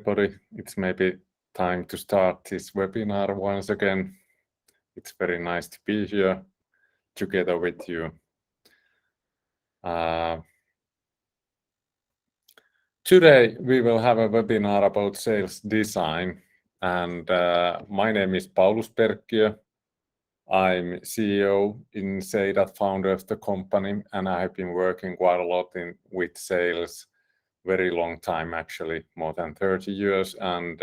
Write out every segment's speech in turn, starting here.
everybody. It's maybe time to start this webinar once again. It's very nice to be here together with you. Today we will have a webinar about sales design, and my name is Paulus Perkkiö. I'm CEO in Seidat, founder of the company, and I have been working quite a lot with sales, very long time actually, more than 30 years, and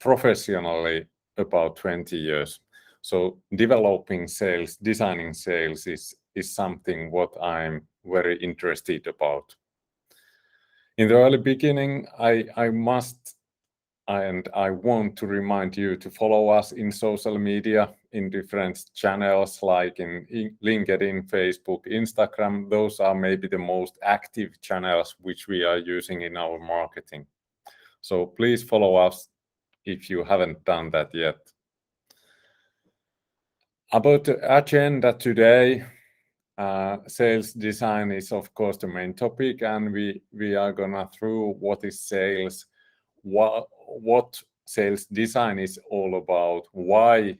professionally about 20 years. So developing sales, designing sales is something what I'm very interested about. In the early beginning, I must and I want to remind you to follow us in social media in different channels like in LinkedIn, Facebook, Instagram. Those are maybe the most active channels which we are using in our marketing. So please follow us if you haven't done that yet. About the agenda today, sales design is of course the main topic, and we are gonna through what is sales, what sales design is all about, why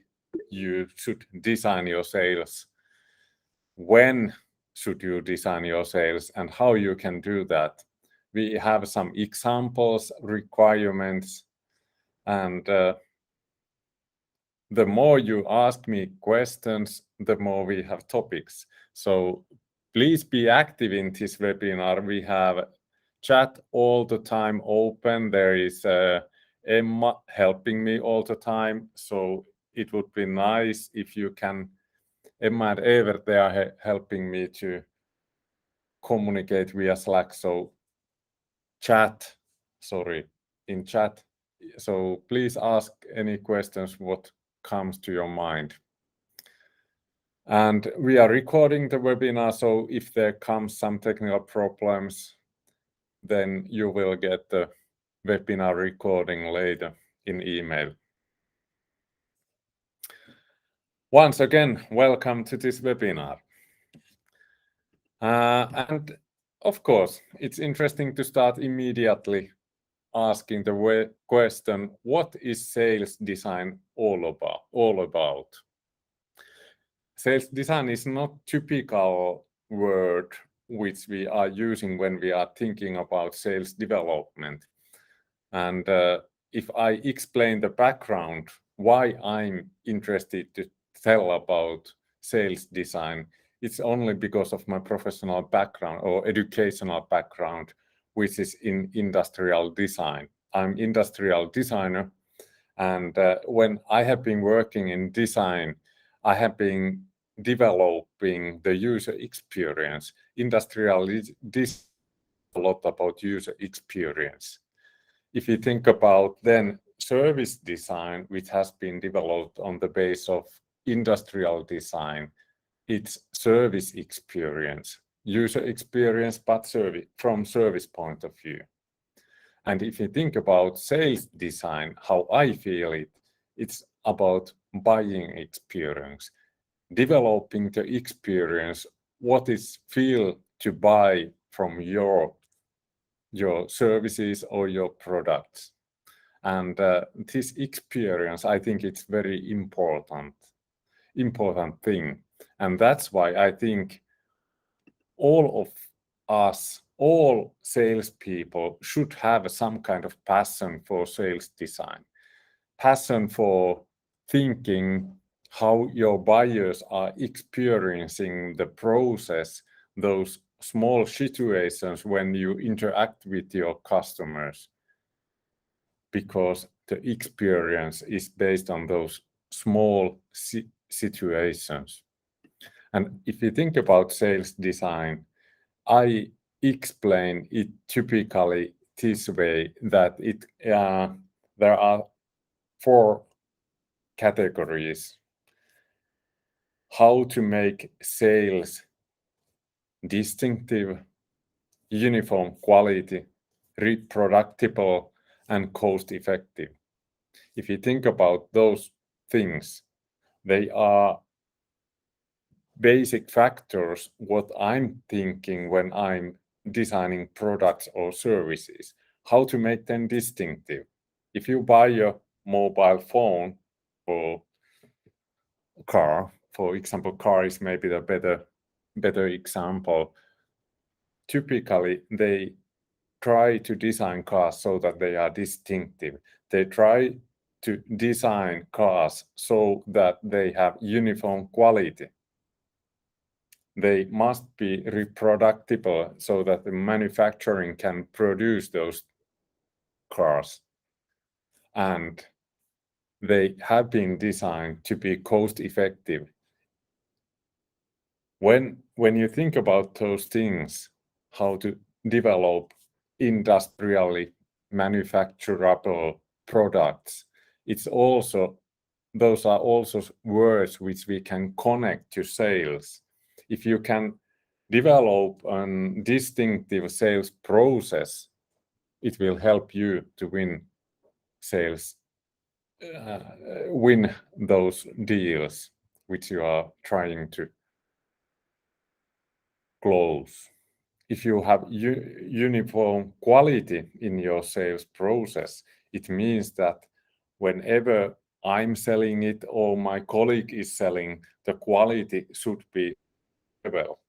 you should design your sales, when should you design your sales, and how you can do that. We have some examples, requirements, and the more you ask me questions, the more we have topics. So please be active in this webinar. We have chat all the time open. There is Emma helping me all the time. So it would be nice if you can, Emma and Evert, they are helping me to communicate via Slack. So in chat. So please ask any questions what comes to your mind. And we are recording the webinar, so if there comes some technical problems, then you will get the webinar recording later in email. Once again, welcome to this webinar. And of course, it's interesting to start immediately asking the question, what is sales design all about? Sales design is not typical word which we are using when we are thinking about sales development. And if I explain the background, why I'm interested to tell about sales design, it's only because of my professional background or educational background, which is in industrial design. I'm industrial designer, and when I have been working in design, I have been developing the user experience. Industrial design a lot about user experience. If you think about then service design, which has been developed on the base of industrial design, it's service experience, user experience, but from service point of view. And if you think about sales design, how I feel it, it's about buying experience, developing the experience, what is feel to buy from your services or your products. And this experience, I think it's very important thing. And that's why I think all of us, all salespeople should have some kind of passion for sales design, passion for thinking how your buyers are experiencing the process, those small situations when you interact with your customers, because the experience is based on those small situations. And if you think about sales design, I explain it typically this way, that there are 4 categories. How to make sales distinctive, uniform quality, reproducible, and cost effective. If you think about those things, they are basic factors what I'm thinking when I'm designing products or services, how to make them distinctive. If you buy a mobile phone or car, for example, car is maybe the better example. Typically, they try to design cars so that they are distinctive. They try to design cars so that they have uniform quality. They must be reproducible so that the manufacturing can produce those cars. And they have been designed to be cost effective. When you think about those things, how to develop industrially manufacturable products, those are also words which we can connect to sales. If you can develop a distinctive sales process, it will help you to win those deals which you are trying to close. If you have uniform quality in your sales process, it means that whenever I'm selling it or my colleague is selling, the quality should be well.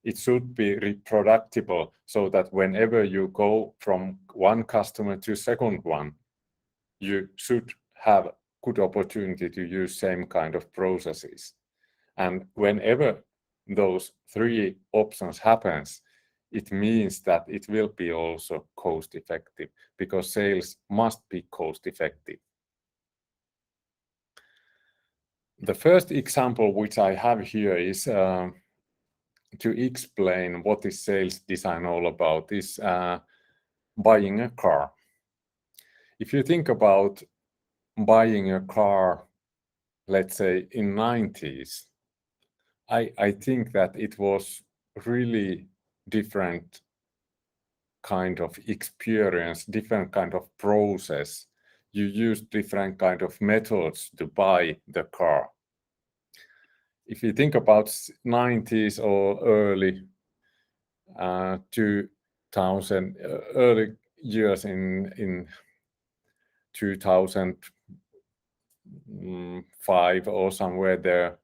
It should be reproducible so that whenever you go from one customer to second one, you should have good opportunity to use same kind of processes. And whenever those three options happens, it means that it will be also cost effective, because sales must be cost effective. The first example which I have here is to explain what is sales design all about is buying a car. If you think about buying a car, let's say in 90s, I think that it was really different kind of experience, different kind of process. You use different kind of methods to buy the car. If you think about 90s or early 2000, early years in 2005 or somewhere there,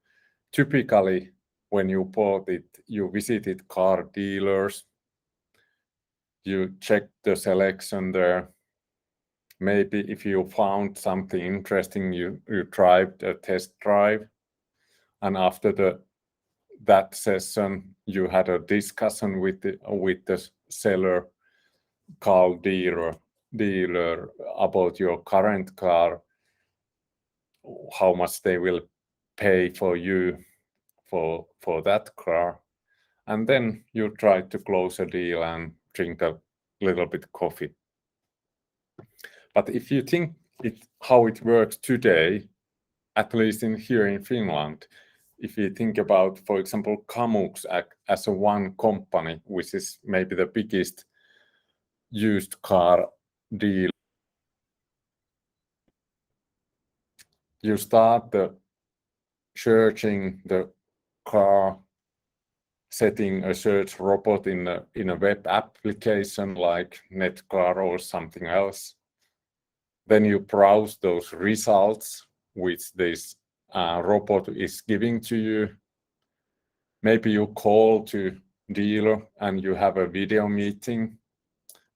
typically when you bought it, you visited car dealers, you checked the selection there. Maybe if you found something interesting, you tried a test drive, and after that session, you had a discussion with the seller, car dealer about your current car, how much they will pay for you for that car, and then you try to close a deal and drink a little bit coffee. But if you think how it works today, at least here in Finland, if you think about, for example, Kamux as a one company, which is maybe the biggest used car deal, you start searching the car, setting a search robot in a web application like Netcar or something else. Then you browse those results which this robot is giving to you. Maybe you call to dealer and you have a video meeting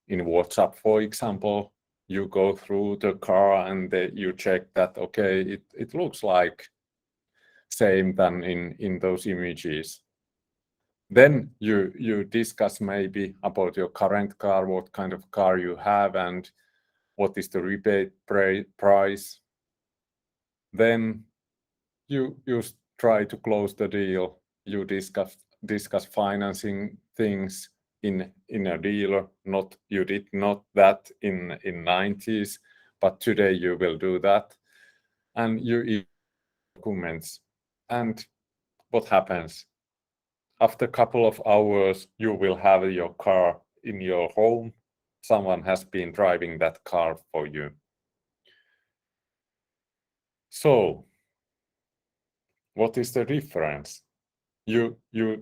in WhatsApp, for example. You go through the car and you check that, okay, it looks like same than in those images. Then you discuss maybe about your current car, what kind of car you have and what is the rebate price. Then you try to close the deal. You discuss financing things in a dealer. You did not that in 90s, but today you will do that. And you documents. And what happens? After a couple of hours, you will have your car in your home. Someone has been driving that car for you. So, what is the difference? You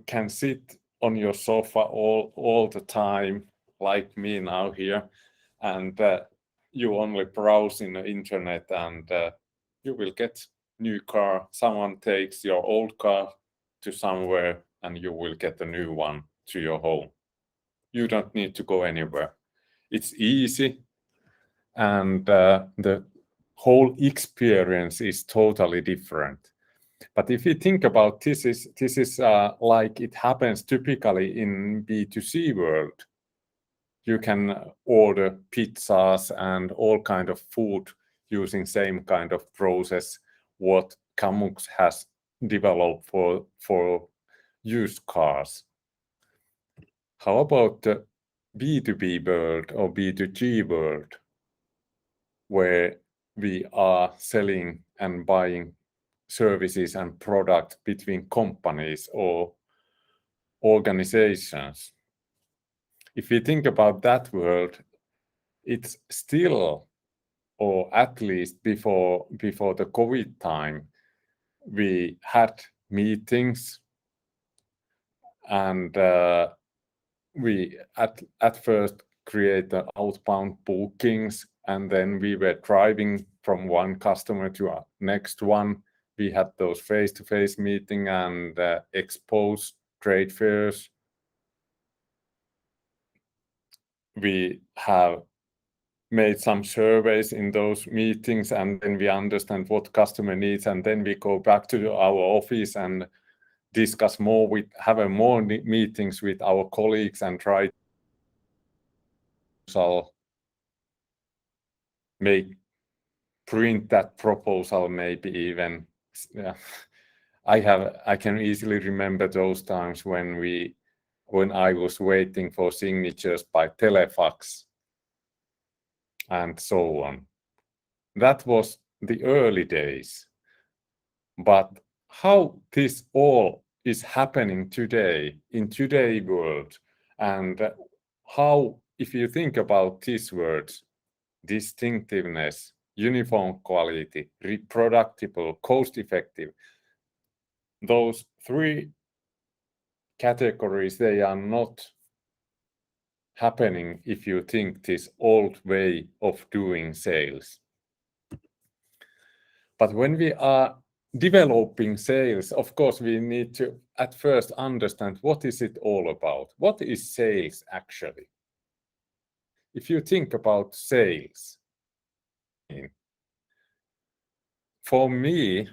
can sit on your sofa all the time, like me now here, and you only browse in the internet and you will get new car. Someone takes your old car to somewhere and you will get a new one to your home. You don't need to go anywhere. It's easy, and the whole experience is totally different. But if you think about this is like it happens typically in B2C world. You can order pizzas and all kind of food using same kind of process what Kamux has developed for used cars. How about the B2B world or B2G world, where we are selling and buying services and products between companies or organizations? If you think about that world, it's still, or at least before the COVID time, we had meetings and we at first create the outbound bookings, and then we were driving from one customer to a next one. We had those face-to-face meeting and expos, trade fairs. We have made some surveys in those meetings, and then we understand what customer needs, and then we go back to our office and discuss more have more meetings with our colleagues and try to print that proposal, maybe even. Yeah. I can easily remember those times when I was waiting for signatures by telefax and so on. That was the early days. But how this all is happening today in today's world, and how, if you think about these words, distinctiveness, uniform quality, reproducible, cost-effective, those three categories, they are not happening if you think this old way of doing sales. But when we are developing sales, of course, we need to at first understand what is it all about. What is sales actually? If you think about sales, for me,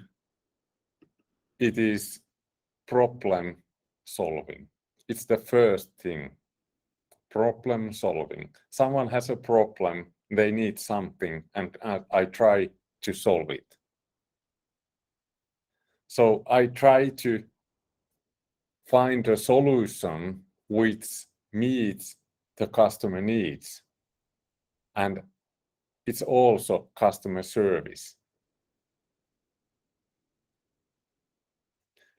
it is problem solving. It's the first thing. Problem solving. Someone has a problem, they need something, and I try to solve it. So I try to find a solution which meets the customer needs, and it's also customer service.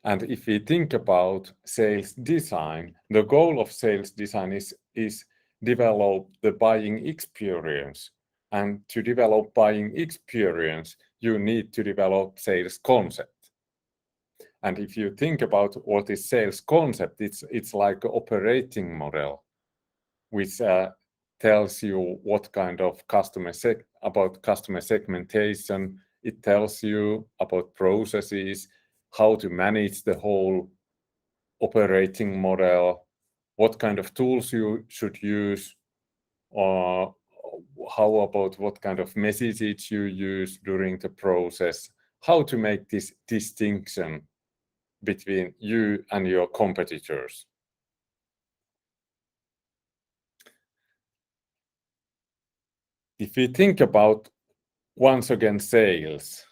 And if we think about sales design, the goal of sales design is develop the buying experience. And to develop buying experience, you need to develop sales concept. And if you think about what is sales concept, it's like an operating model, which tells you what kind of about customer segmentation. It tells you about processes, how to manage the whole operating model, what kind of tools you should use, or how about what kind of messages you use during the process, how to make this distinction between you and your competitors. If you think about, once again, sales,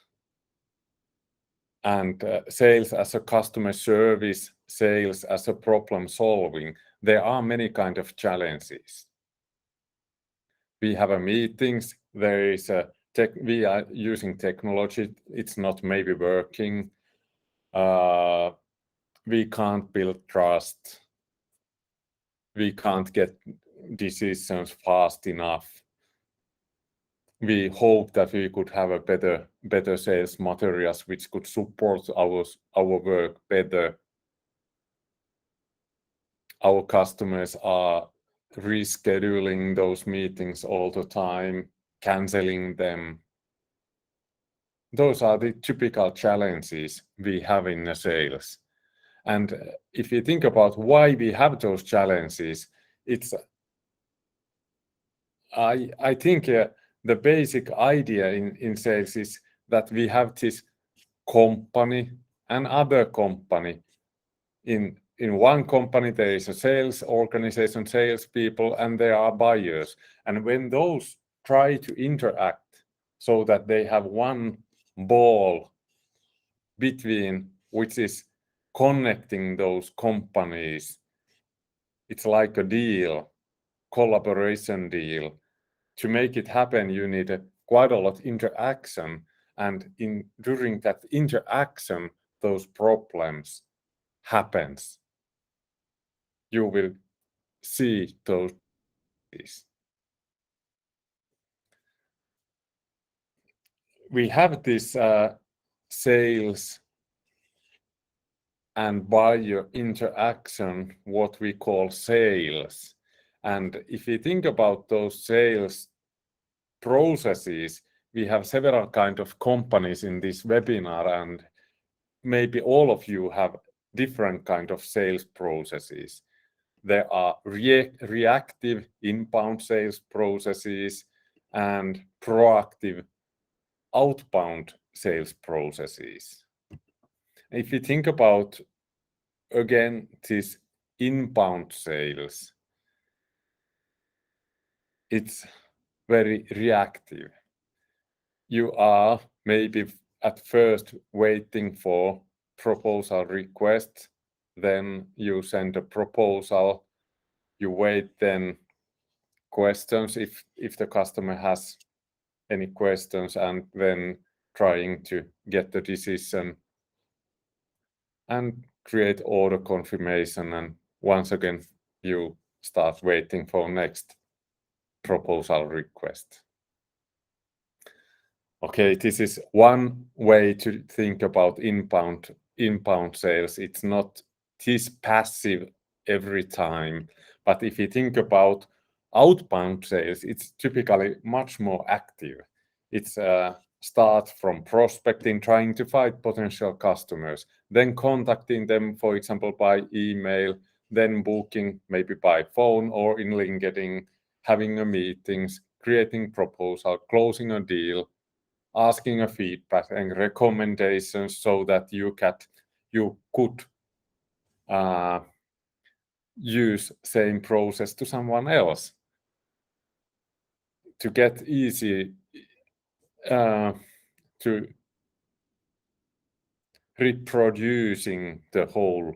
and sales as a customer service, sales as a problem solving, there are many kind of challenges. We have a meetings, there is we are using technology, it's not maybe working. We can't build trust. We can't get decisions fast enough. We hope that we could have a better sales materials which could support our work better. Our customers are rescheduling those meetings all the time. canceling them. Those are the typical challenges we have in the sales. And if you think about why we have those challenges, it's I think the basic idea in sales is that we have this company and other company. In one company there is a sales organization, salespeople, and there are buyers. And when those try to interact so that they have one ball between, which is connecting those companies, it's like a deal, collaboration deal. To make it happen, you need quite a lot of interaction, and during that interaction, those problems happens. You will see those. We have this sales and buyer interaction, what we call sales. And if you think about those sales processes, we have several kind of companies in this webinar, and maybe all of you have different kind of sales processes. There are reactive inbound sales processes and proactive outbound sales processes. If you think about, again, this inbound sales, it's very reactive. You are maybe at first waiting for proposal request, then you send a proposal, you wait then questions if the customer has any questions, and then trying to get the decision and create order confirmation, and once again you start waiting for next proposal request. Okay, this is one way to think about inbound sales. It's not this passive every time, but if you think about outbound sales, it's typically much more active. It's start from prospecting, trying to find potential customers, then contacting them, for example, by email, then booking maybe by phone or in LinkedIn, having a meetings, creating proposal, closing a deal, asking a feedback and recommendations so that you could use same process to someone else to get easy to reproducing the whole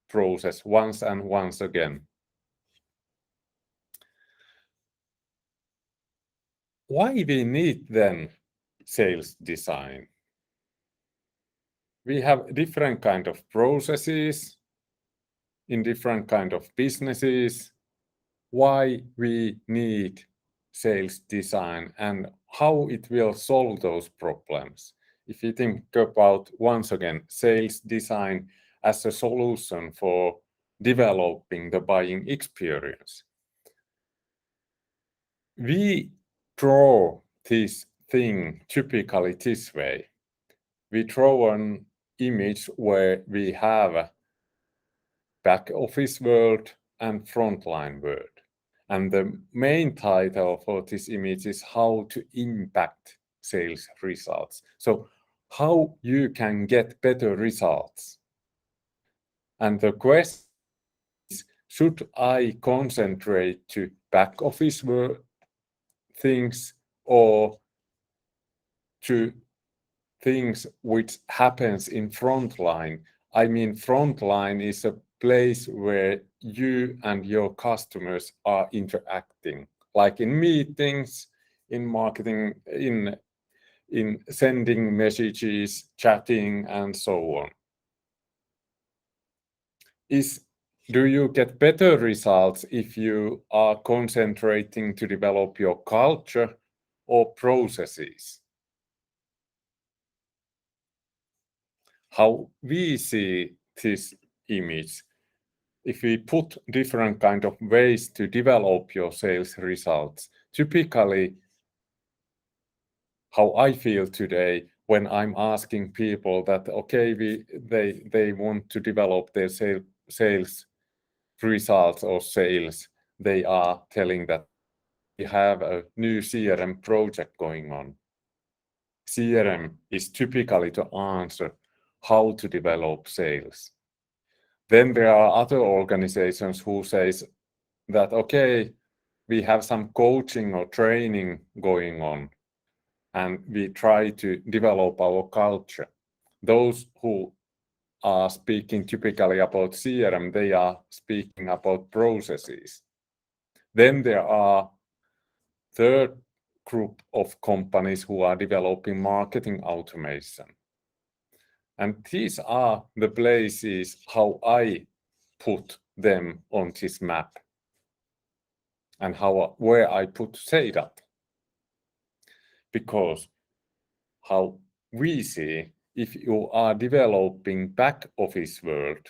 process once and once again. Why we need then sales design? We have different kind of processes in different kind of businesses. Why we need sales design and how it will solve those problems? If you think about, once again, sales design as a solution for developing the buying experience, we draw this thing typically this way. We draw an image where we have a back office world and frontline world. And the main title for this image is how to impact sales results. So how you can get better results. And the question is, should I concentrate to back office work things or to things which happens in frontline? I mean, frontline is a place where you and your customers are interacting, like in meetings, in marketing, in sending messages, chatting, and so on. Do you get better results if you are concentrating to develop your culture or processes? How we see this image, if we put different kind of ways to develop your sales results, typically how I feel today when I'm asking people that, okay, they want to develop their sales results or sales. They are telling that we have a new CRM project going on. CRM is typically to answer how to develop sales. Then there are other organizations who says that, okay, we have some coaching or training going on, and we try to develop our culture. Those who are speaking typically about CRM, they are speaking about processes. Then there are third group of companies who are developing marketing automation. And these are the places how I put them on this map and where I put Seidat. Because how we see, if you are developing back office world,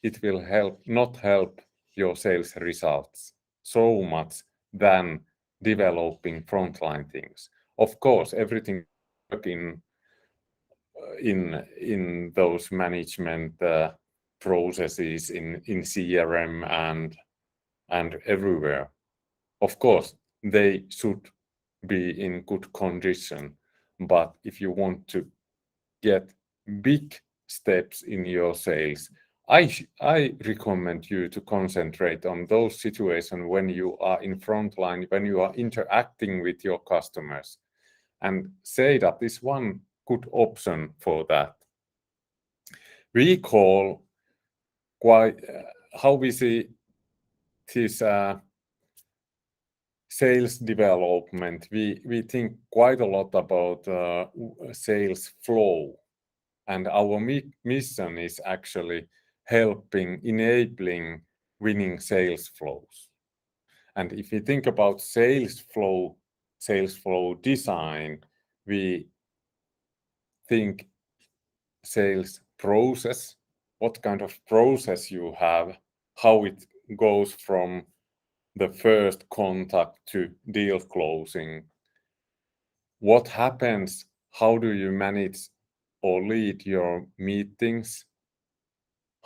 it will not help your sales results so much than developing frontline things. Of course, everything in those management processes in CRM and everywhere. Of course, they should be in good condition, but if you want to get big steps in your sales, I recommend you to concentrate on those situations when you are in frontline, when you are interacting with your customers, and Seidat is one good option for that. We call how we see this sales development. We think quite a lot about sales flow, and our mission is actually enabling winning sales flows. And if you think about sales flow design, we think sales process, what kind of process you have, how it goes from the first contact to deal closing. What happens, how do you manage or lead your meetings?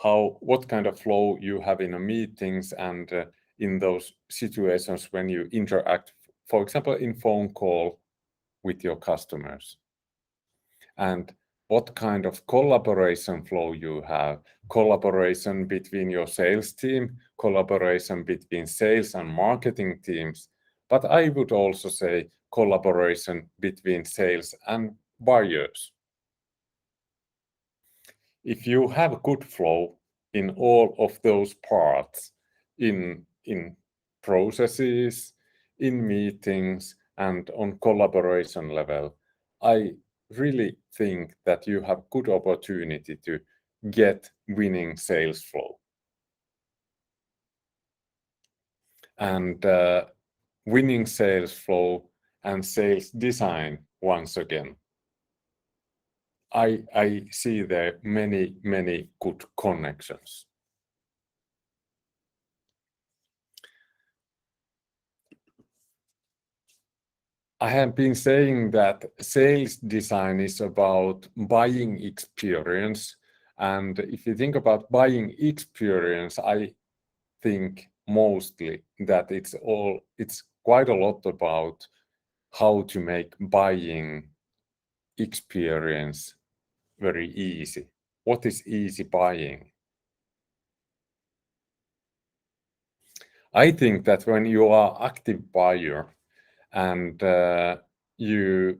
What kind of flow you have in a meetings and in those situations when you interact, for example, in phone call with your customers. And what kind of collaboration flow you have, collaboration between your sales team, collaboration between sales and marketing teams, but I would also say collaboration between sales and buyers. If you have good flow in all of those parts, in processes, in meetings, and on collaboration level, I really think that you have good opportunity to get winning sales flow. And winning sales flow and sales design, once again, I see there many good connections. I have been saying that sales design is about buying experience. And if you think about buying experience, I think mostly that it's quite a lot about how to make buying experience very easy. What is easy buying? I think that when you are active buyer and you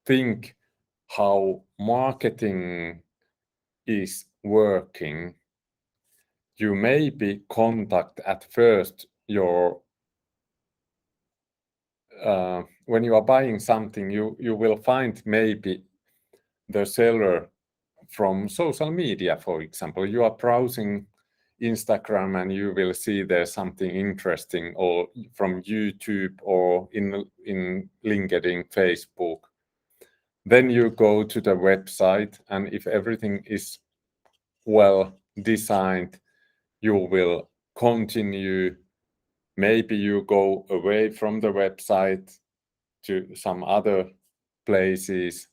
think how marketing is working, you maybe contact at first when you are buying something, you will find maybe the seller from social media, for example. You are browsing Instagram and you will see there's something interesting, or from YouTube or in LinkedIn, Facebook. Then you go to the website, and if everything is well designed, you will continue. Maybe you go away from the website to some other places.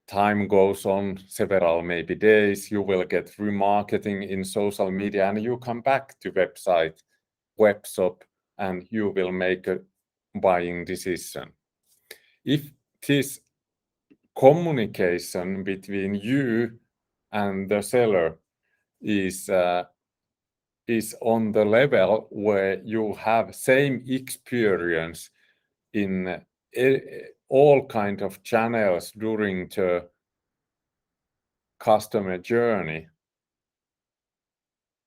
Time goes on, several maybe days, you will get remarketing in social media, and you come back to website, web shop, and you will make a buying decision. If this communication between you and the seller is on the level where you have same experience in all kind of channels during the customer journey,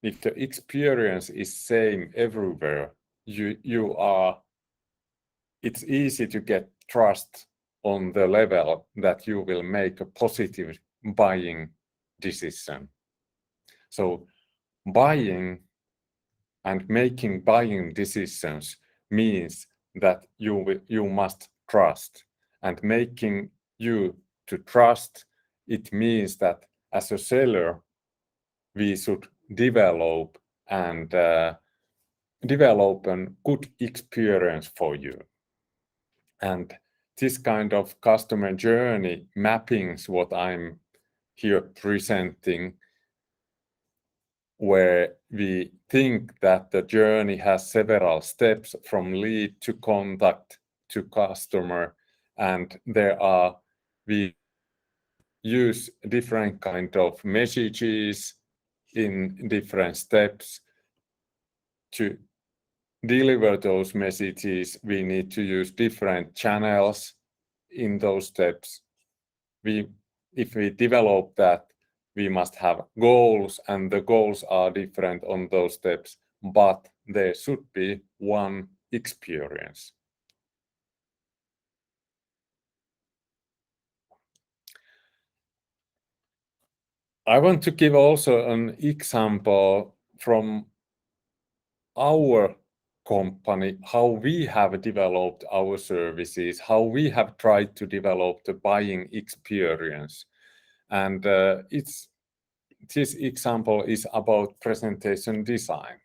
if the experience is same everywhere, it's easy to get trust on the level that you will make a positive buying decision. So buying and making buying decisions means that you must trust, and making you to trust, it means that as a seller we should develop a good experience for you. And this kind of customer journey mappings, what I'm here presenting, where we think that the journey has several steps from lead to contact to customer, and we use different kind of messages in different steps. To deliver those messages, we need to use different channels in those steps. If we develop that, we must have goals, and the goals are different on those steps, but there should be one experience. I want to give also an example from our company, how we have developed our services, how we have tried to develop the buying experience. And this example is about presentation design.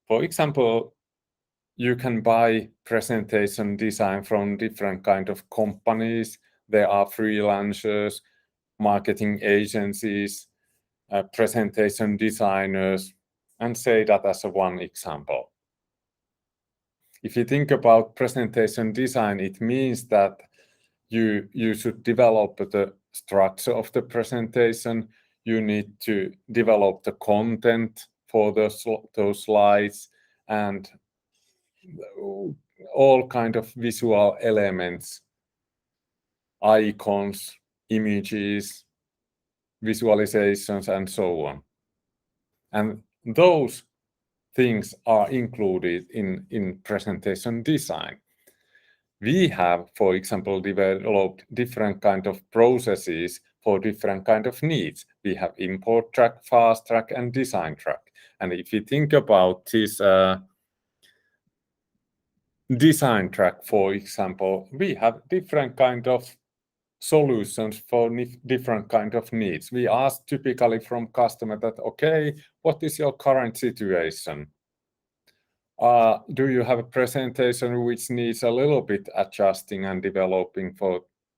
For example, you can buy presentation design from different kind of companies. There are freelancers, marketing agencies, presentation designers, and Seidat as one example. If you think about presentation design, it means that you should develop the structure of the presentation. You need to develop the content for those slides and all kind of visual elements, icons, images, visualizations, and so on. And those things are included in presentation design. We have, for example, developed different kind of processes for different kind of needs. We have import track, fast track, and design track. And if you think about this design track, for example, we have different kind of solutions for different kind of needs. We ask typically from customer that, okay, what is your current situation? Do you have a presentation which needs a little bit adjusting and developing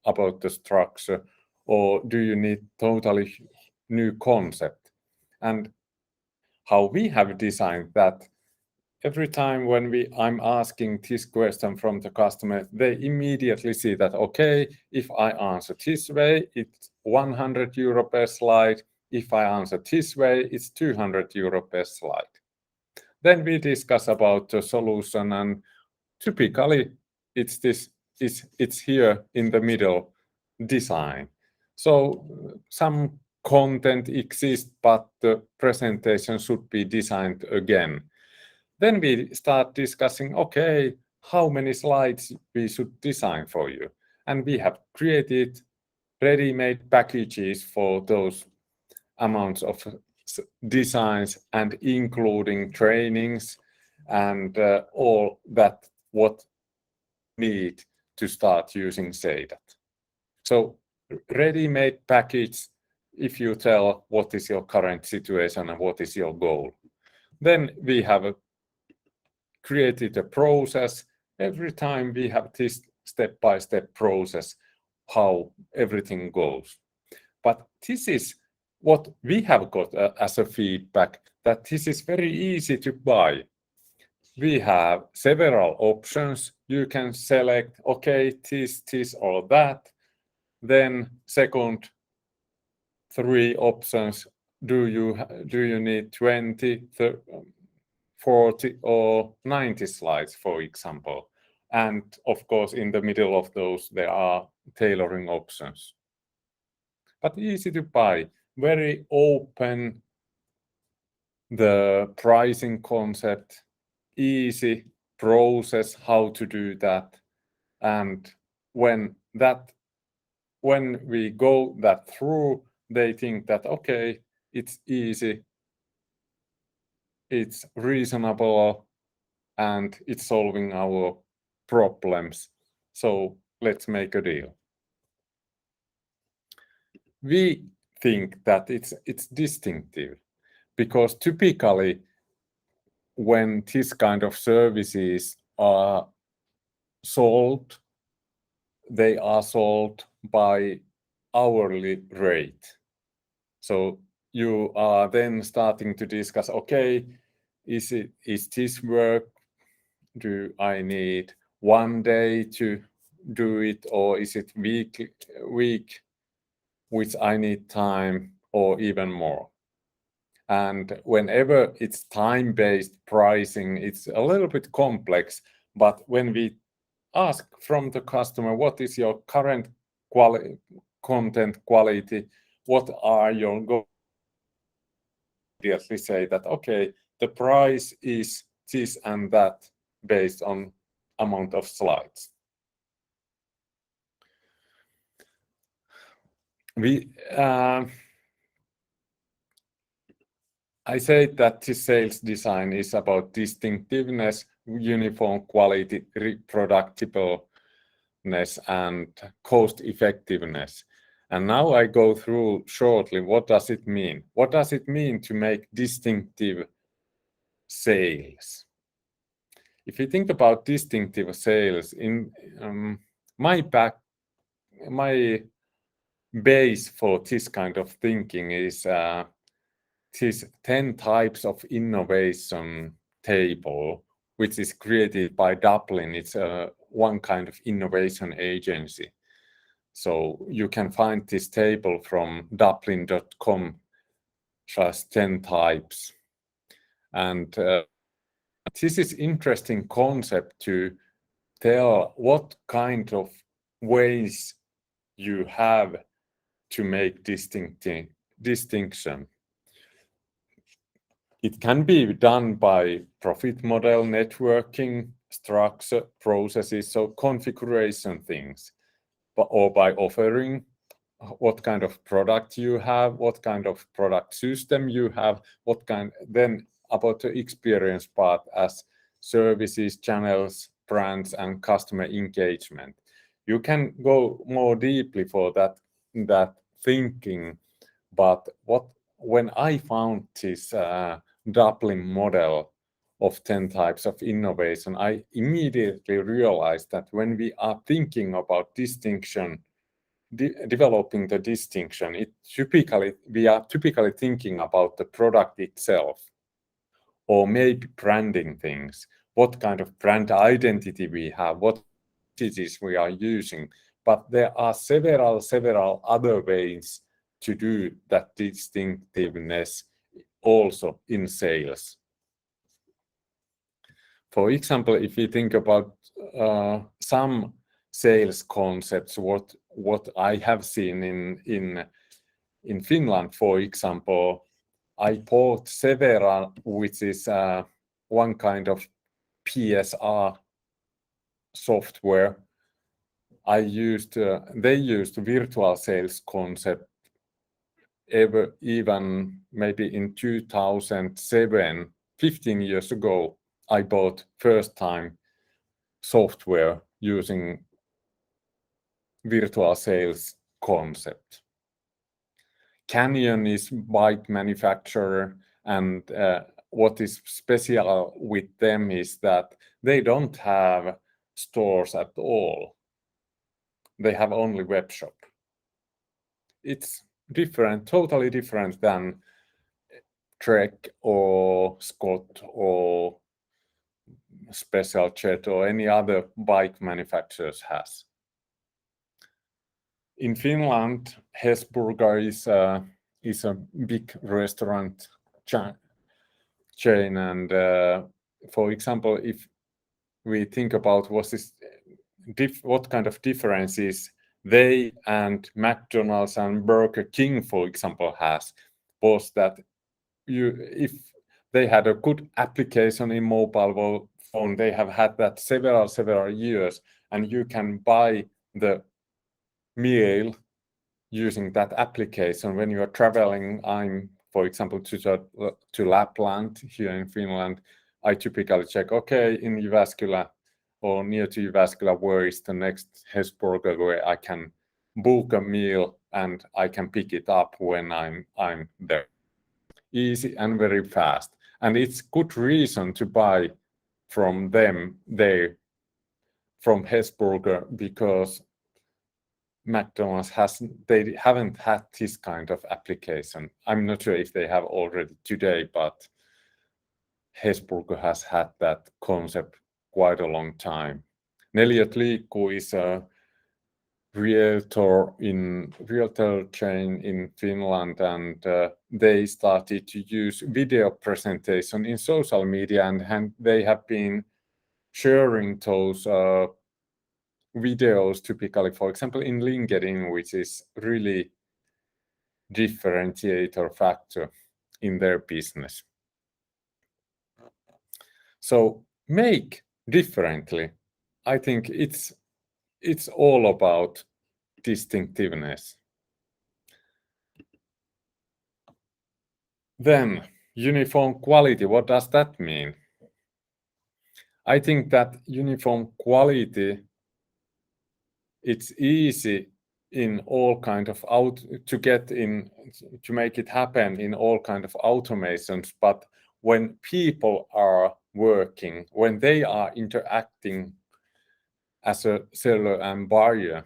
about the structure, or do you need totally new concept? And how we have designed that, every time when I'm asking this question from the customer, they immediately see that, okay, if I answer this way, it's 100 euro per slide. If I answer this way, it's 200 euro per slide. Then we discuss about the solution, and typically it's here in the middle design. So some content exists, but the presentation should be designed again. Then we start discussing, okay, how many slides we should design for you. And we have created ready-made packages for those amounts of designs, and including trainings and all that what need to start using Seidat. So ready-made package, if you tell what is your current situation and what is your goal. Then we have created a process Every time we have this step-by-step process, how everything goes. But this is what we have got as a feedback, that this is very easy to buy. We have several options. You can select, okay, this or that. Then second 3 options, do you need 20, 40 or 90 slides, for example. And of course, in the middle of those, there are tailoring options. But easy to buy, very open, the pricing concept, easy process how to do that. And when we go that through, they think that, okay, it's easy, it's reasonable, and it's solving our problems. So let's make a deal. We think that it's distinctive, because typically when this kind of services are sold, they are sold by hourly rate. So you are then starting to discuss, okay, is this work? Do I need 1 day to do it, or is it week, which I need time, or even more? And whenever it's time-based pricing, it's a little bit complex. But when we ask from the customer, what is your current content quality? What are your goals? Immediately say that, okay, the price is this and that based on amount of slides. I say that this sales design is about distinctiveness, uniform quality, reproducibleness, and cost effectiveness. And now I go through shortly, what does it mean? What does it mean to make distinctive sales? If you think about distinctive sales, in my base for this kind of thinking is this 10 types of innovation table, which is created by Dublin. It's one kind of innovation agency. So you can find this table from dublin.com/10 types. And this is interesting concept to tell what kind of ways you have to make distinction. It can be done by profit model, networking, structure, processes, so configuration things, or by offering what kind of product you have, what kind of product system you have, then about the experience part as services, channels, brands, and customer engagement. You can go more deeply for that thinking, but when I found this Dublin model of 10 types of innovation, I immediately realized that when we are thinking about distinction, developing the distinction, we are typically thinking about the product itself, or maybe branding things, what kind of brand identity we have, what messages we are using. But there are several other ways to do that distinctiveness also in sales. For example, if you think about some sales concepts, what I have seen in Finland, for example, I bought several, which is one kind of PSR software. They used virtual sales concept even maybe in 2007, 15 years ago. I bought first time software using virtual sales concept. Canyon is bike manufacturer, and what is special with them is that they don't have stores at all. They have only web shop. It's different, totally different than Trek or Scott or Special Jet or any other bike manufacturers has. In Finland, Hesburger is a big restaurant chain, and for example, if we think about what kind of differences they and McDonald's and Burger King, for example, has, was that if they had a good application in mobile phone, they have had that several years, and you can buy the meal using that application when you are traveling. I'm, for example, to Lapland here in Finland. I typically check, okay, in Jyväskylä or near to Jyväskylä, where is the next Hesburger where I can book a meal and I can pick it up when I'm there. Easy and very fast, and it's good reason to buy from them from Hesburger, because McDonald's they haven't had this kind of application. I'm not sure if they have already today, but Hesburger has had that concept quite a long time. Neliöt Liikkuu is a realtor chain in Finland, and they started to use video presentation in social media, and they have been sharing those videos typically, for example, in LinkedIn, which is really differentiator factor in their business. So make differently. I think it's all about distinctiveness. Then uniform quality, what does that mean? I think that uniform quality, it's easy in all kind of to make it happen in all kind of automations, but when people are working, when they are interacting as a seller and buyer,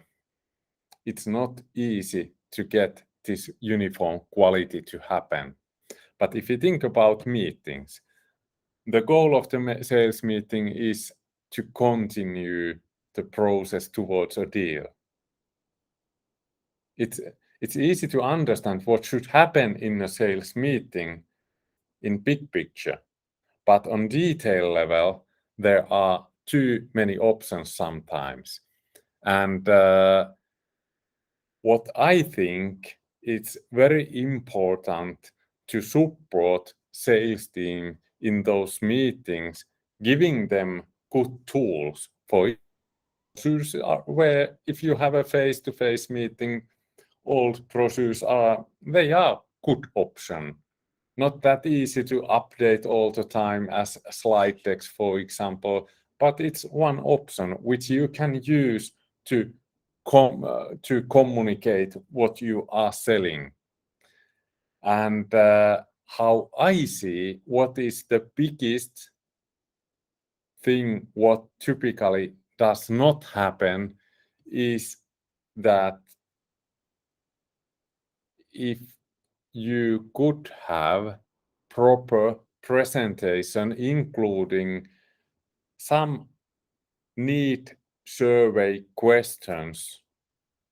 it's not easy to get this uniform quality to happen. But if you think about meetings, the goal of the sales meeting is to continue the process towards a deal. It's easy to understand what should happen in a sales meeting in big picture, but on detail level, there are too many options sometimes. And what I think it's very important to support sales team in those meetings, giving them good tools for where if you have a face-to-face meeting, old brochures are good option. Not that easy to update all the time as slide decks, for example, but it's one option which you can use to communicate what you are selling. And how I see what is the biggest thing what typically does not happen is that if you could have proper presentation, including some need survey questions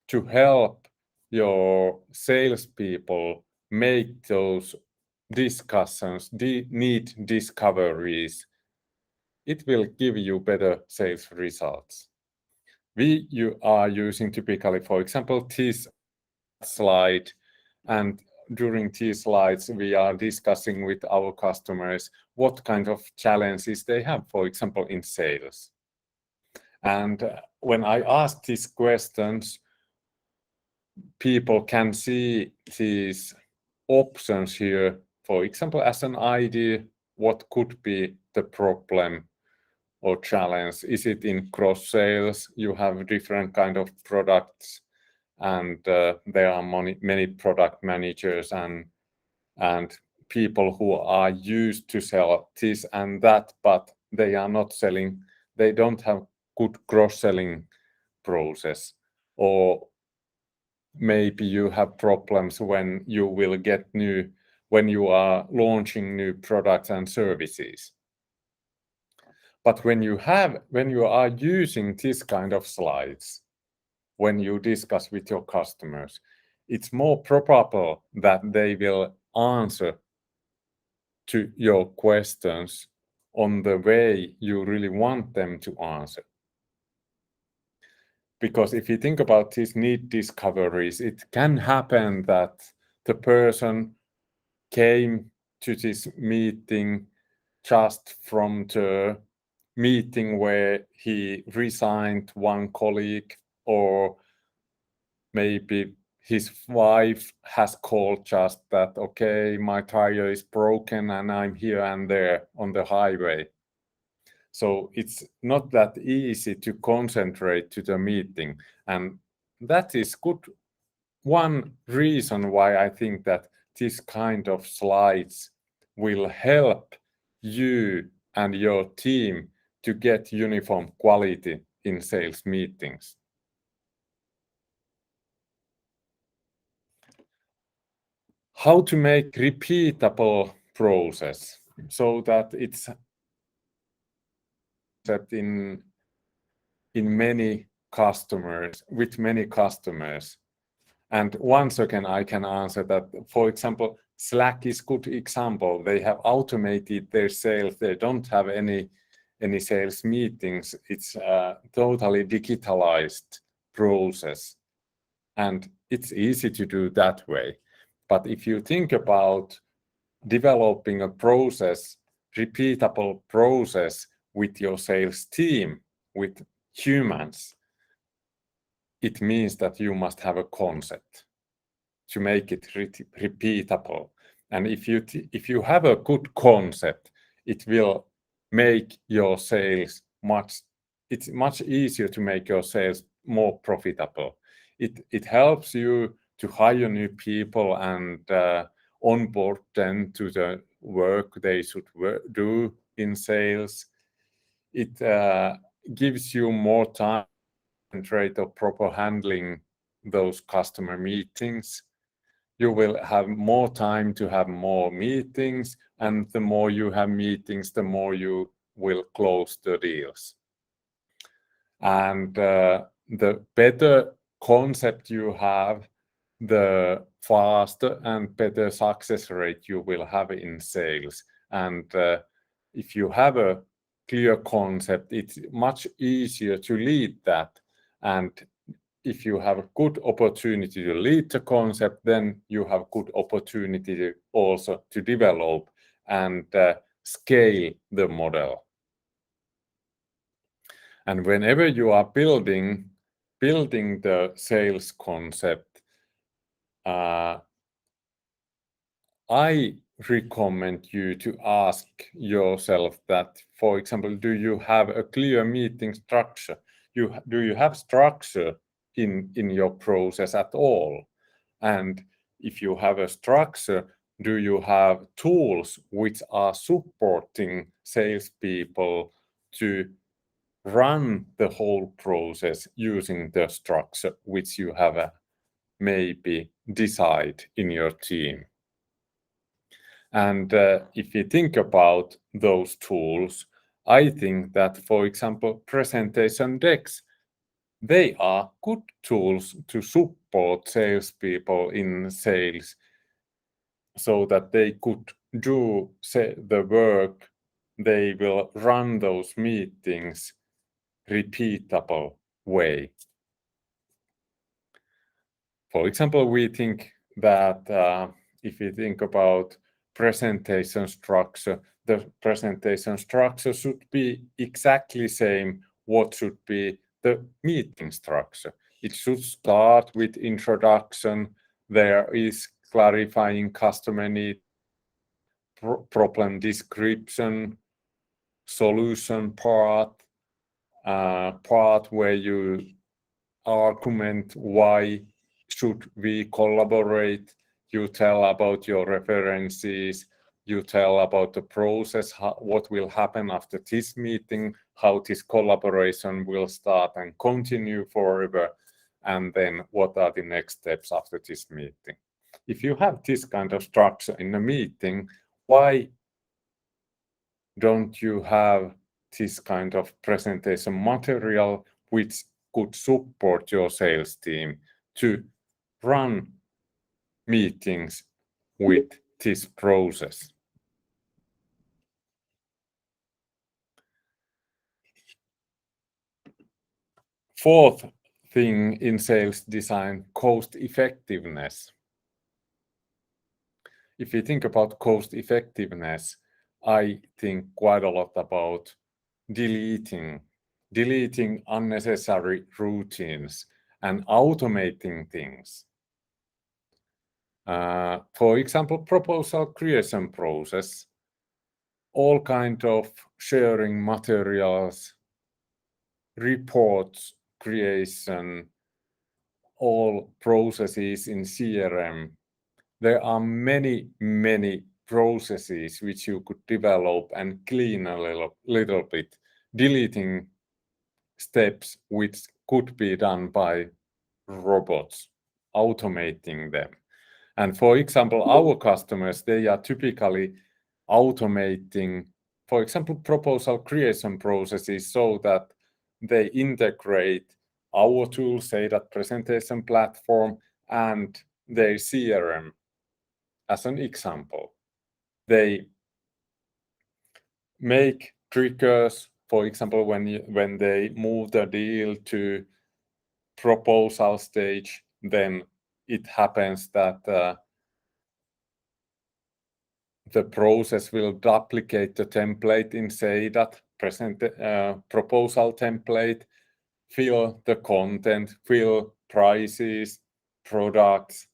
to help your salespeople make those discussions, need discoveries, it will give you better sales results. You are using typically, for example, this slide, and during these slides, we are discussing with our customers what kind of challenges they have, for example, in sales. And when I ask these questions, people can see these options here, for example, as an idea, what could be the problem or challenge. Is it in cross sales? You have different kind of products, and there are many product managers and people who are used to sell this and that, but they are not selling. They don't have good cross-selling process, or maybe you have problems when you are launching new products and services. But when you are using this kind of slides, when you discuss with your customers, it's more probable that they will answer to your questions on the way you really want them to answer. Because if you think about these need discoveries, it can happen that the person came to this meeting just from the meeting where he resigned one colleague, or maybe his wife has called just that, okay, my tire is broken and I'm here and there on the highway. So it's not that easy to concentrate to the meeting. And that is one reason why I think that this kind of slides will help you and your team to get uniform quality in sales meetings. How to make repeatable process so that it's in many customers, with many customers. And once again, I can answer that. For example, Slack is good example. They have automated their sales. They don't have any sales meetings. It's a totally digitalized process. And it's easy to do that way. But if you think about developing a process, repeatable process with your sales team, with humans, it means that you must have a concept to make it repeatable. And if you have a good concept, it will make your sales it's much easier to make your sales more profitable. It helps you to hire new people and onboard them to the work they should do in sales. It gives you more time to concentrate on proper handling those customer meetings. You will have more time to have more meetings, and the more you have meetings, the more you will close the deals. And the better concept you have, the faster and better success rate you will have in sales. And if you have a clear concept, it's much easier to lead that. And if you have a good opportunity to lead the concept, then you have good opportunity also to develop and scale the model. And whenever you are building the sales concept, I recommend you to ask yourself that, for example, do you have a clear meeting structure? Do you have structure in your process at all? And if you have a structure, do you have tools which are supporting salespeople to run the whole process using the structure which you have maybe decide in your team? And if you think about those tools, I think that, for example, presentation decks, they are good tools to support salespeople in sales so that they could do the work. They will run those meetings repeatable way. For example, we think that if you think about presentation structure, the presentation structure should be exactly same what should be the meeting structure. It should start with introduction. There is clarifying customer need, problem description, solution part where you argument why should we collaborate. You tell about your references, you tell about the process, what will happen after this meeting, how this collaboration will start and continue forever, and then what are the next steps after this meeting. If you have this kind of structure in a meeting, why don't you have this kind of presentation material which could support your sales team to run meetings with this process? Fourth thing in sales design, cost effectiveness. If you think about cost effectiveness, I think quite a lot about deleting unnecessary routines and automating things. For example, proposal creation process, all kind of sharing materials, reports creation, all processes in CRM. There are many processes which you could develop and clean a little bit, deleting steps which could be done by robots, automating them. And for example, our customers, they are typically automating, for example, proposal creation processes so that they integrate our tool, Seidat presentation platform, and their CRM. As an example, they make triggers, for example, when they move the deal to proposal stage, then it happens that the process will duplicate the template in Seidat, proposal template, fill the content, fill prices, products,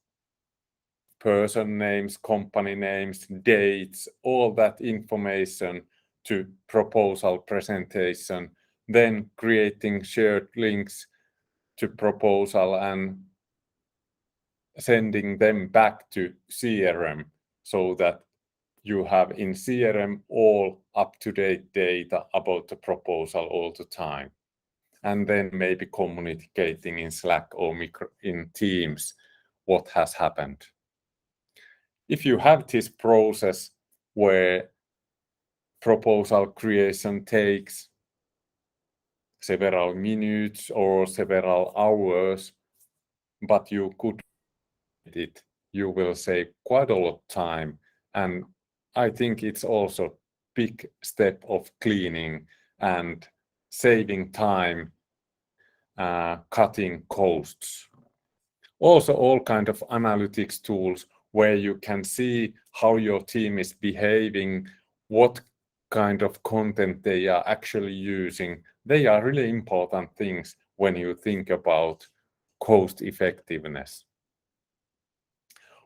person names, company names, dates, all that information to proposal presentation, then creating shared links to proposal and sending them back to CRM so that you have in CRM all up-to-date data about the proposal all the time. And then maybe communicating in Slack or in Teams what has happened. If you have this process where proposal creation takes several minutes or several hours, but you could it, you will save quite a lot of time. And I think it's also a big step of cleaning and saving time, cutting costs. Also, all kind of analytics tools where you can see how your team is behaving, what kind of content they are actually using. They are really important things when you think about cost effectiveness.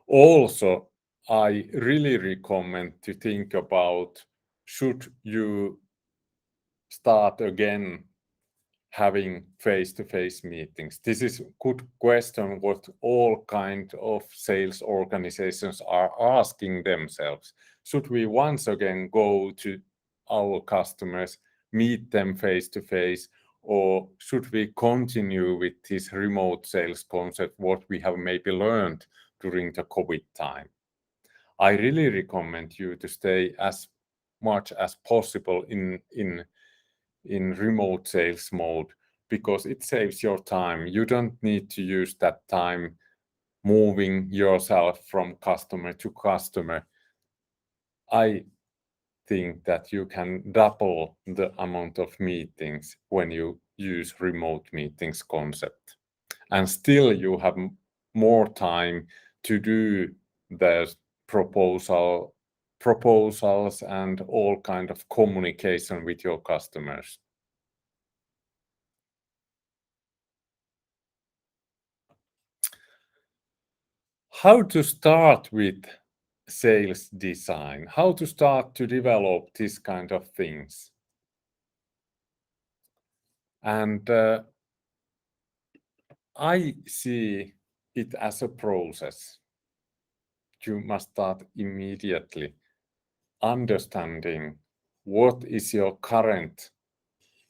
Also, I really recommend to think about, should you start again having face-to-face meetings? This is a good question what all kinds of sales organizations are asking themselves. Should we once again go to our customers, meet them face-to-face, or should we continue with this remote sales concept, what we have maybe learned during the COVID time? I really recommend you to stay as much as possible in remote sales mode, because it saves your time. You don't need to use that time moving yourself from customer to customer. I think that you can double the amount of meetings when you use remote meetings concept. And still you have more time to do the proposals and all kind of communication with your customers. How to start with sales design? How to start to develop this kind of things? And I see it as a process. You must start immediately understanding what is your current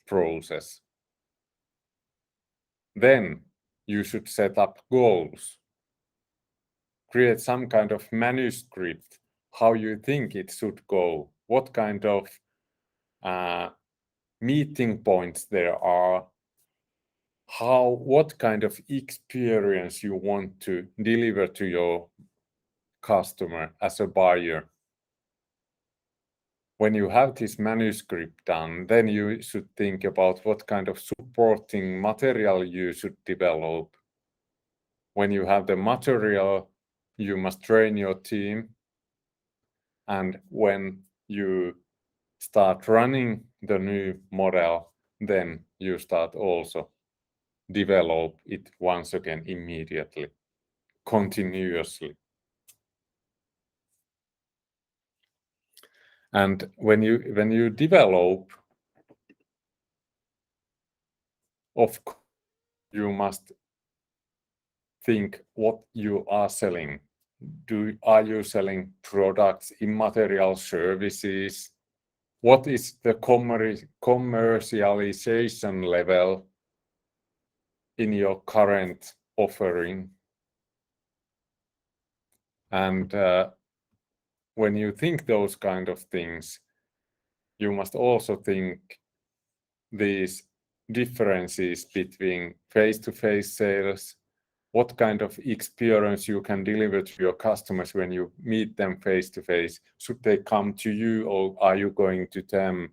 process. Then you should set up goals. Create some kind of manuscript, how you think it should go, what kind of meeting points there are, what kind of experience you want to deliver to your customer as a buyer. When you have this manuscript done, then you should think about what kind of supporting material you should develop. When you have the material, you must train your team. And when you start running the new model, then you start also develop it once again immediately, continuously. And when you develop, of course, you must think what you are selling. Are you selling products, immaterial services? What is the commercialization level in your current offering? And when you think those kind of things, you must also think these differences between face-to-face sales, what kind of experience you can deliver to your customers when you meet them face-to-face. Should they come to you or are you going to them?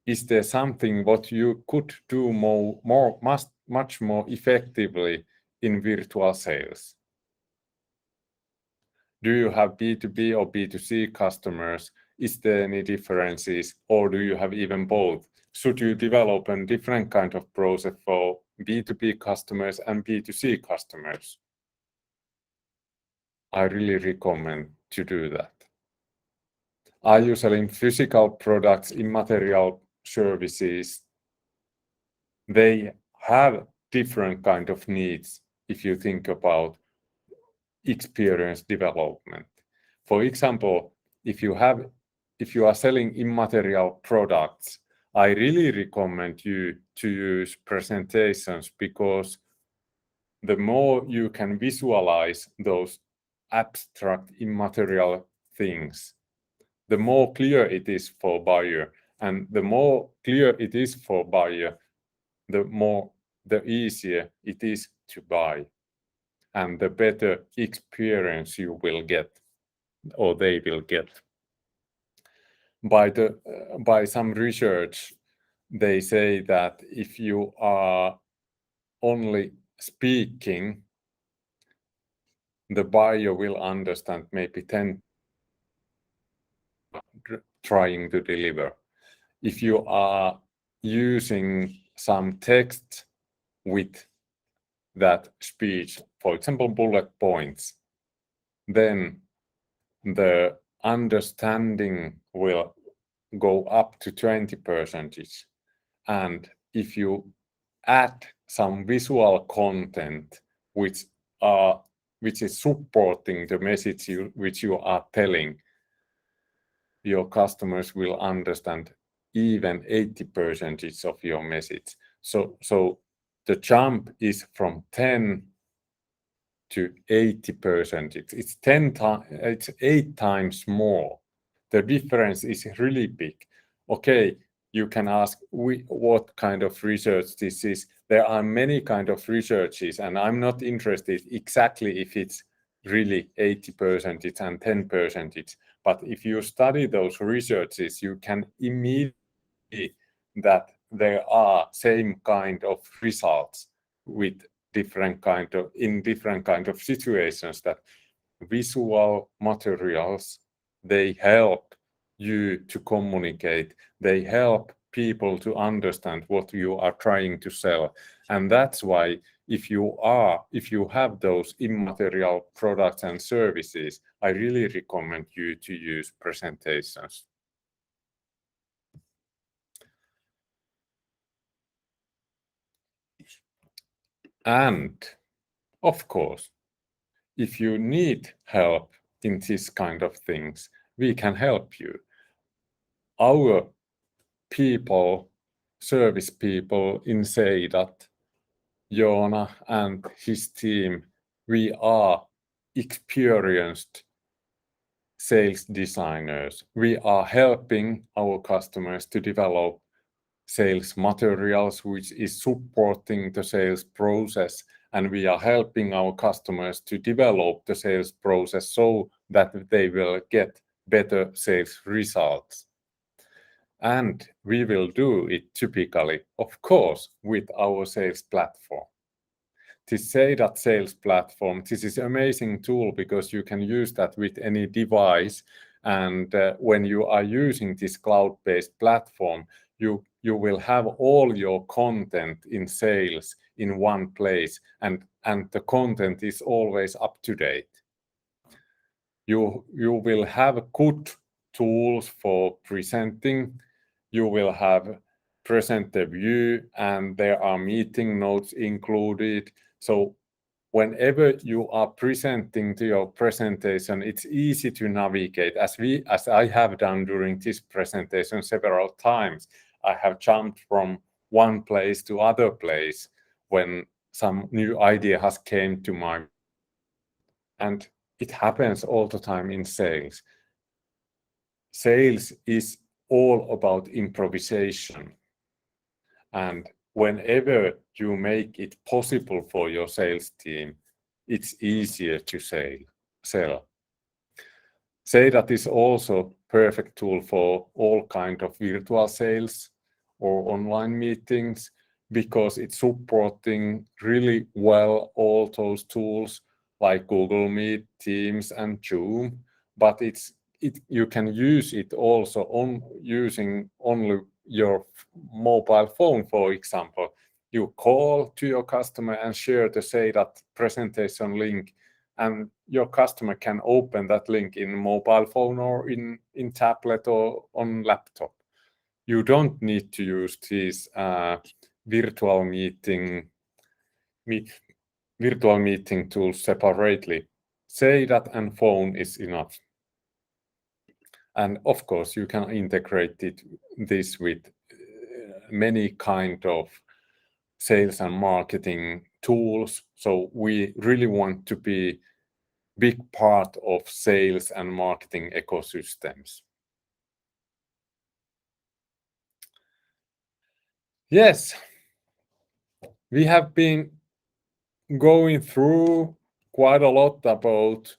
Is there something what you could do much more effectively in virtual sales? Do you have B2B or B2C customers? Is there any differences, or do you have even both? Should you develop a different kind of process for B2B customers and B2C customers? I really recommend to do that. Are you selling physical products, immaterial services? They have different kind of needs if you think about experience development. For example, if you are selling immaterial products, I really recommend you to use presentations, because the more you can visualize those abstract immaterial things, the more clear it is for buyer, and the more clear it is for buyer, the easier it is to buy, and the better experience you will get, or they will get. By some research, they say that if you are only speaking, the buyer will understand maybe 10 trying to deliver. If you are using some text with that speech, for example, bullet points, then the understanding will go up to 20%. And if you add some visual content which is supporting the message which you are telling, your customers will understand even 80% of your message. So the jump is from 10 to 80%. It's 8 times more. The difference is really big. Okay, you can ask what kind of research this is. There are many kind of researches, and I'm not interested exactly if it's really 80% and 10%. But if you study those researches, you can immediately see that there are same kind of results with different kind of situations, that visual materials, they help you to communicate, they help people to understand what you are trying to sell. And that's why if you have those immaterial products and services, I really recommend you to use presentations. And of course, if you need help in this kind of things, we can help you. Our people service people in Seidat, Joona and his team, we are experienced sales designers. We are helping our customers to develop sales materials, which is supporting the sales process, and we are helping our customers to develop the sales process so that they will get better sales results. And we will do it typically, of course, with our sales platform. This Seidat sales platform, this is an amazing tool because you can use that with any device, and when you are using this cloud-based platform, you will have all your content in sales in one place, and the content is always up to date. You will have good tools for presenting. You will have presenter view, and there are meeting notes included. So whenever you are presenting to your presentation, it's easy to navigate. As I have done during this presentation several times, I have jumped from one place to other place when some new idea has came to my, and it happens all the time in sales. Sales is all about improvisation, and whenever you make it possible for your sales team, it's easier to sell. Seidat is also perfect tool for all kind of virtual sales or online meetings because it's supporting really well all those tools like Google Meet, Teams, and Zoom, but you can use it also on using only your mobile phone, for example. You call to your customer and share the Seidat presentation link, and your customer can open that link in mobile phone or in tablet or on laptop. You don't need to use these virtual meeting tools separately. Seidat and phone is enough. And of course, you can integrate this with many kind of sales and marketing tools. So we really want to be big part of sales and marketing ecosystems. Yes, we have been going through quite a lot about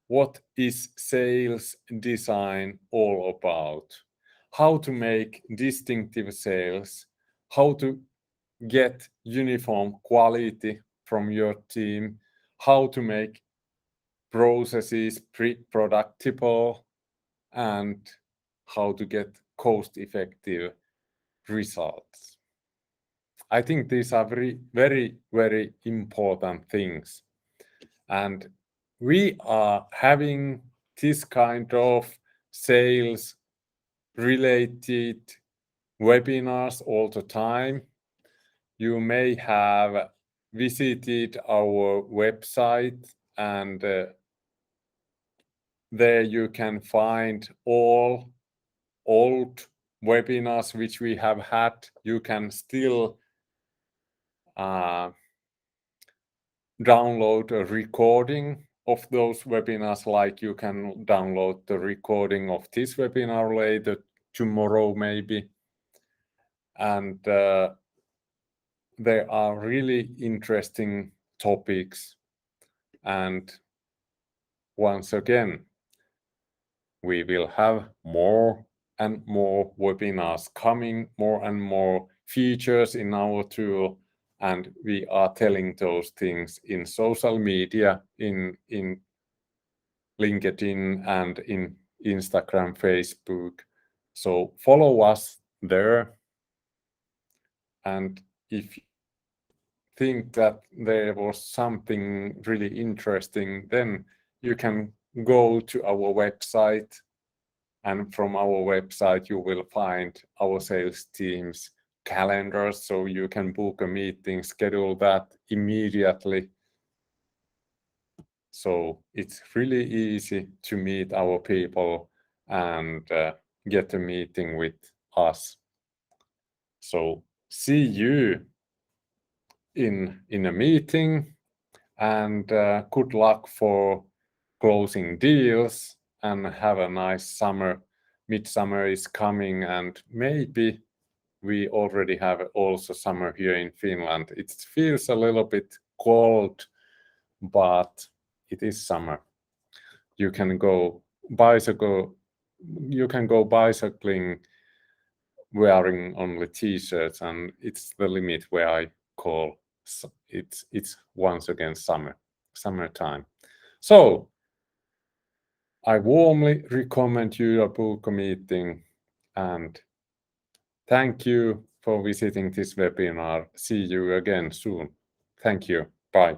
what is sales design all about, how to make distinctive sales, how to get uniform quality from your team, how to make processes predictable, and how to get cost-effective results. I think these are very, very important things. And we are having this kind of sales related webinars all the time. You may have visited our website, and there you can find all old webinars which we have had. You can still download a recording of those webinars, like you can download the recording of this webinar later, tomorrow maybe. And there are really interesting topics. And once again, we will have more and more webinars coming, more and more features in our tool, and we are telling those things in social media, in LinkedIn and in Instagram, Facebook. So follow us there, and if you think that there was something really interesting, then you can go to our website, and from our website you will find our sales team's calendars, so you can book a meeting, schedule that immediately. So it's really easy to meet our people and get a meeting with us. So see you in a meeting, and good luck for closing deals, and have a nice summer. Midsummer is coming, and maybe we already have also summer here in Finland. It feels a little bit cold, but it is summer. You can go bicycling wearing only t-shirts, and it's the limit where I call it's once again summertime. So I warmly recommend you a book a meeting, and thank you for visiting this webinar. See you again soon. Thank you. Bye.